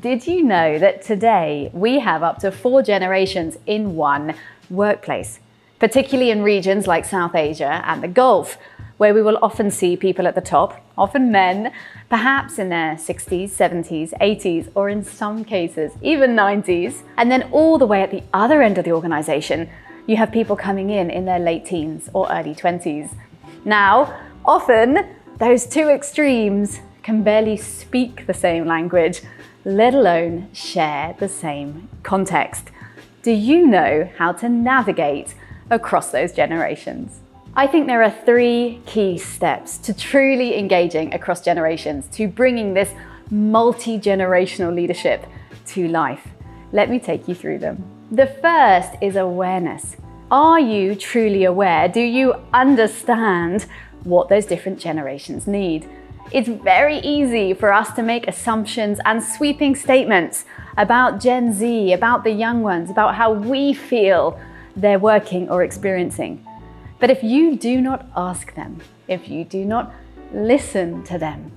Did you know that today we have up to 4 generations in one workplace, particularly in regions like South Asia and the Gulf, where we will often see people at the top, often men, perhaps in their 60s, 70s, 80s, or in some cases, even 90s. And then all the way at the other end of the organization, you have people coming in their late teens or early 20s. Now, often those two extremes can barely speak the same language, let alone share the same context. Do you know how to navigate across those generations? I think there are 3 key steps to truly engaging across generations, to bringing this multi-generational leadership to life. Let me take you through them. The first is awareness. Are you truly aware? Do you understand what those different generations need? It's very easy for us to make assumptions and sweeping statements about Gen Z, about the young ones, about how we feel they're working or experiencing. But if you do not ask them, if you do not listen to them,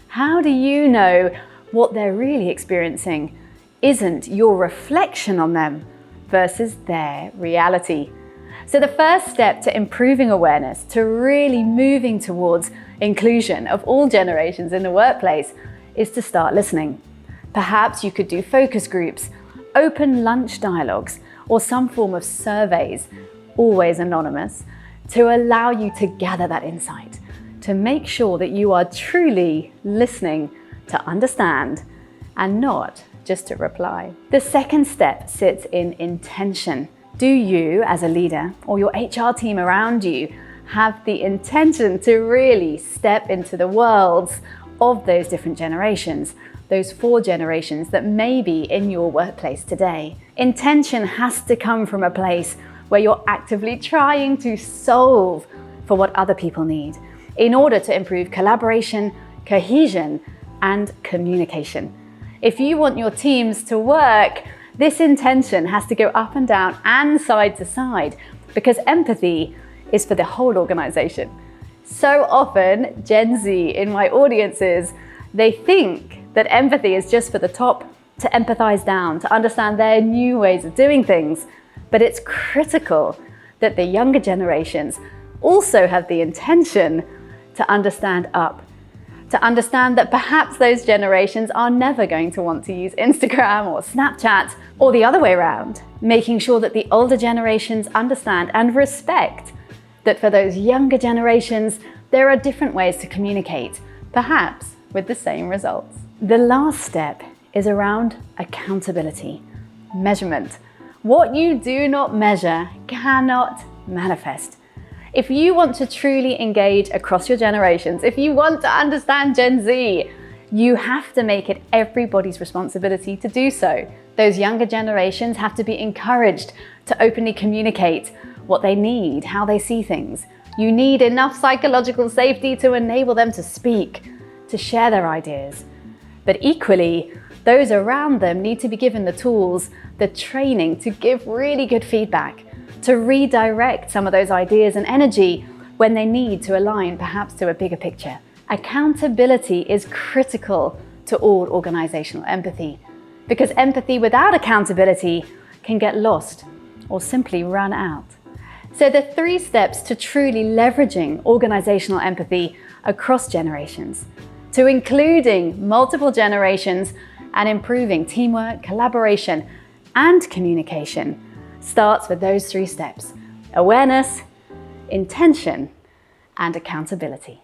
how do you know what they're really experiencing isn't your reflection on them versus their reality? So the first step to improving awareness, to really moving towards inclusion of all generations in the workplace, is to start listening. Perhaps you could do focus groups, open lunch dialogues, or some form of surveys, always anonymous, to allow you to gather that insight, to make sure that you are truly listening to understand and not just to reply. The second step sits in intention. Do you, as a leader, or your HR team around you, have the intention to really step into the worlds of those different generations, those 4 generations that may be in your workplace today? Intention has to come from a place where you're actively trying to solve for what other people need in order to improve collaboration, cohesion, and communication. If you want your teams to work, this intention has to go up and down and side to side, because empathy is for the whole organization. So often, Gen Z in my audiences, they think that empathy is just for the top to empathize down, to understand their new ways of doing things. But it's critical that the younger generations also have the intention to understand up, to understand that perhaps those generations are never going to want to use Instagram or Snapchat, or the other way around, making sure that the older generations understand and respect that for those younger generations, there are different ways to communicate, perhaps with the same results. The last step is around accountability, measurement. What you do not measure cannot manifest. If you want to truly engage across your generations, if you want to understand Gen Z, you have to make it everybody's responsibility to do so. Those younger generations have to be encouraged to openly communicate what they need, how they see things. You need enough psychological safety to enable them to speak, to share their ideas. But equally, those around them need to be given the tools, the training to give really good feedback, to redirect some of those ideas and energy when they need to align perhaps to a bigger picture. Accountability is critical to all organizational empathy, because empathy without accountability can get lost or simply run out. So the 3 steps to truly leveraging organizational empathy across generations, to including multiple generations and improving teamwork, collaboration, and communication, starts with those 3 steps: awareness, intention, and accountability.